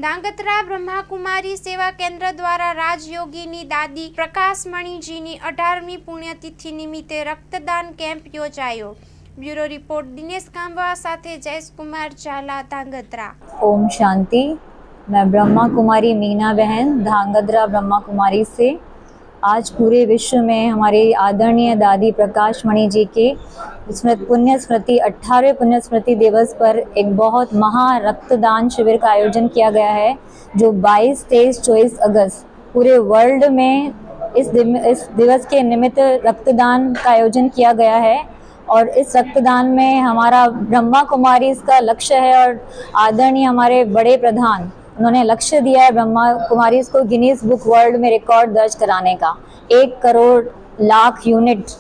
ધાંગધ્રા બ્રહ્માકુમારી સેવા કેન્દ્ર દ્વારા રાજયોગીની દાદી પ્રકાશમણીજીની 18મી પુણ્યતિથિ નિમિત્તે રક્તદાન કેમ્પ યોજાયો। બ્યુરો રિપોર્ટ દિનેશ કાંબા સાથે જયેશकुमार झाला, ધાંગધ્रा। ओम शांति। मैं ब्रह्मा कुमारी मीना बहन धांगध्रा ब्रह्मा कुमारी से आज पूरे विश्व में हमारी आदरणीय दादी प्रकाशमणि जी के पुण्य स्मृति 18वें पुण्य स्मृति दिवस पर एक बहुत महा रक्तदान शिविर का आयोजन किया गया है, जो 22, 23, 24 अगस्त पूरे वर्ल्ड में इस दिवस के निमित्त रक्तदान का आयोजन किया गया है। और इस रक्तदान में हमारा ब्रह्मा कुमारी इसका लक्ष्य है और आदरणीय हमारे बड़े प्रधान उन्होंने लक्ष्य दिया है ब्रह्मा कुमारी को गिनीज बुक वर्ल्ड में रिकॉर्ड दर्ज कराने का। 1 करोड़ लाख यूनिट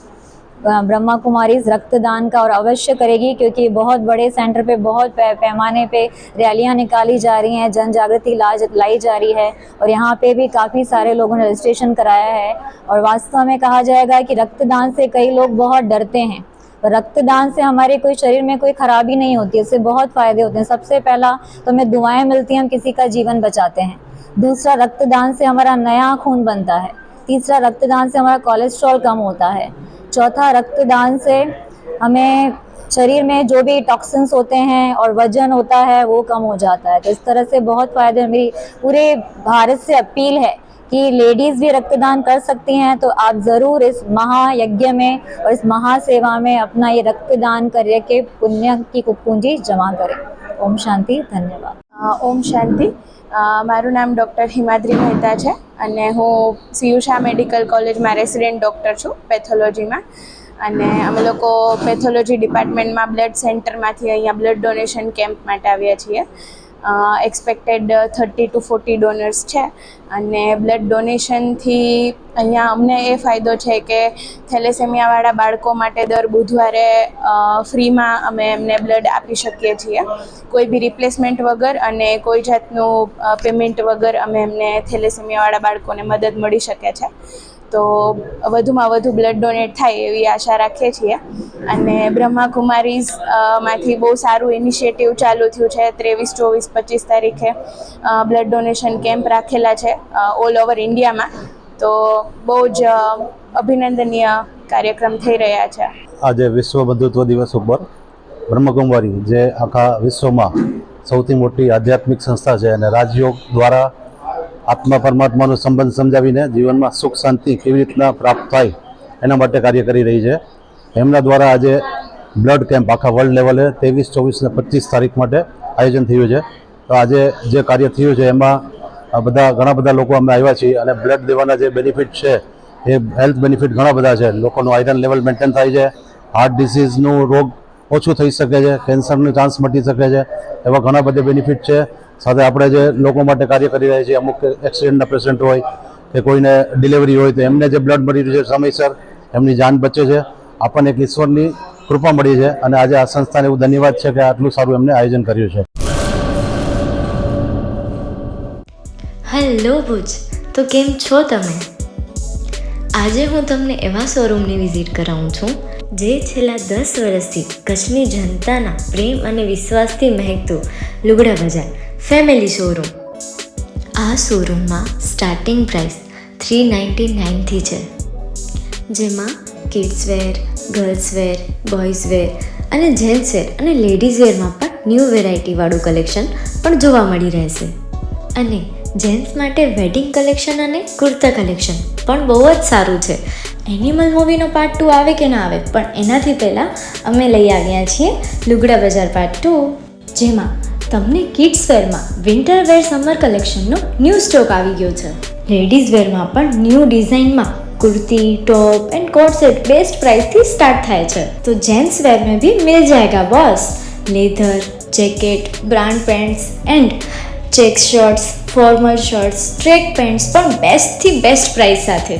ब्रह्मा कुमारी रक्तदान का और अवश्य करेगी, क्योंकि बहुत बड़े सेंटर पे बहुत पैमाने पे रैलियां निकाली जा रही हैं, जन जागृति लाई जा रही है और यहाँ पे भी काफ़ी सारे लोगों ने रजिस्ट्रेशन कराया है। और वास्तव में कहा जाएगा कि रक्तदान से कई लोग बहुत डरते हैं, पर रक्तदान से हमारे कोई शरीर में कोई खराबी नहीं होती है, इससे बहुत फ़ायदे होते हैं। सबसे पहला तो हमें दुआएं मिलती हैं, हम किसी का जीवन बचाते हैं। दूसरा, रक्तदान से हमारा नया खून बनता है। तीसरा, रक्तदान से हमारा कोलेस्ट्रॉल कम होता है। चौथा, रक्तदान से हमें शरीर में जो भी टॉक्सिन्स होते हैं और वजन होता है वो कम हो जाता है। तो इस तरह से बहुत फ़ायदे। मेरी पूरे भारत से अपील है कि लेडीज़ भी रक्तदान कर सकती हैं, तो आप ज़रूर इस महायज्ञ में और इस महासेवा में अपना ये रक्तदान करके पुण्य की पूंजी जमा करें। ओम शांति। धन्यवाद। ओम शांति। मारू नाम डॉक्टर हिमाद्री मेहता है અને હું CU શાહ મેડિકલ કોલેજમાં રેસિડેન્ટ ડૉક્ટર છું પેથોલોજીમાં। અને અમે લોકો પેથોલોજી ડિપાર્ટમેન્ટમાં બ્લડ સેન્ટરમાંથી અહીંયા બ્લડ ડોનેશન કેમ્પ માટે આવ્યા છીએ। એક્સપેક્ટેડ 30 to 40 ડોનર્સ છે અને બ્લડ ડોનેશનથી અહીંયા અમને એ ફાયદો છે કે થેલેસેમિયાવાળા બાળકો માટે દર બુધવારે ફ્રીમાં અમે એમને બ્લડ આપી શકીએ છીએ, કોઈ બી રિપ્લેસમેન્ટ વગર અને કોઈ જાતનું પેમેન્ટ વગર અમે એમને થેલેસેમિયાવાળા બાળકોને મદદ મળી શકે છે। તો વધુમાં વધુ બ્લડ ડોનેટ થાય એવી આશા રાખીએ છીએ। અને બ્રહ્મા કુમારીઝ માંથી બહુ સારું ઇનિશિયેટિવ ચાલુ થયું છે। 23, 24, 25 તારીખે બ્લડ ડોનેશન કેમ્પ રાખેલા છે ઓલ ઓવર ઇન્ડિયામાં। તો બહુ જ અભિનંદનીય કાર્યક્રમ થઈ રહ્યા છે। આજે વિશ્વ બંધુત્વ દિવસ ઉપર બ્રહ્મકુમારી જે આખા વિશ્વમાં સૌથી મોટી આધ્યાત્મિક સંસ્થા છે અને રાજયોગ દ્વારા આત્મા પરમાત્માનો સંબંધ સમજાવીને જીવનમાં સુખ શાંતિ કેવી રીતના પ્રાપ્ત થાય એના માટે કાર્ય કરી રહી છે। એમના દ્વારા આજે બ્લડ કેમ્પ આખા વર્લ્ડ લેવલે 23, 24 અને 25 તારીખ માટે આયોજન થયું છે। તો આજે જે કાર્ય થયું છે એમાં ઘણા બધા લોકો અમે આવ્યા છીએ અને બ્લડ દેવાના જે બેનિફિટ છે એ હેલ્થ બેનિફિટ ઘણા બધા છે। લોકોનું આયરન લેવલ મેન્ટેન થાય છે, હાર્ટ ડિસીઝનું રોગ ઓછું થઈ શકે છે, કેન્સરનું ચાન્સ મટી શકે છે, એવા ઘણા બધા બેનિફિટ છે। સાથે આપણે જે લોકો માટે કાર્ય કરી રહ્યા છીએ, અમુક એક્સિડન્ટના પેશન્ટ હોય કે કોઈને ડિલિવરી હોય તો એમને જે બ્લડ મળી રહ્યું છે સમયસર એમની જાન બચે છે। આપણને એક ઈશ્વરની કૃપા મળી છે અને આજે આ સંસ્થાને એવું ધન્યવાદ છે કે આટલું સારું એમને આયોજન કર્યું છે। હેલો ભુજ, તો કેમ છો તમે? આજે હું તમને એવા શોરૂમની વિઝિટ કરાવું છું જે છેલ્લા 10 વર્ષથી કચ્છની જનતાના પ્રેમ અને વિશ્વાસથી મહેકતું લુગડા બજાર ફેમિલી શોરૂમ। આ શોરૂમમાં સ્ટાર્ટિંગ પ્રાઇસ 399થી છે, જેમાં kids wear, girls wear, boys wear અને જેન્ટ્સ વેર અને લેડીઝ વેરમાં પણ ન્યૂ વેરાયટીવાળું કલેક્શન પણ જોવા મળી રહેશે। અને જેન્ટ્સ માટે વેડિંગ કલેક્શન અને કુર્તા કલેક્શન પણ બહુ જ સારું છે। એનિમલ મૂવીનો પાર્ટ 2 આવે કે ના આવે, પણ એનાથી પહેલાં અમે લઈ આવ્યા છીએ લુગડા બજાર પાર્ટ 2, જેમાં તમને કિડ્સ વેરમાં વિન્ટર વેર સમર કલેક્શનનો ન્યૂ સ્ટોક આવી ગયો છે। લેડીઝ વેરમાં પણ ન્યૂ ડિઝાઇનમાં kurti, top and coat set best price थी स्टार्ट थाय छे। तो जेंट्स वेर में भी मिल जाएगा boss. Leather, jacket, brand pants and check shirts, formal shirts, track pants पर बेस्ट थी बेस्ट प्राइस साथे।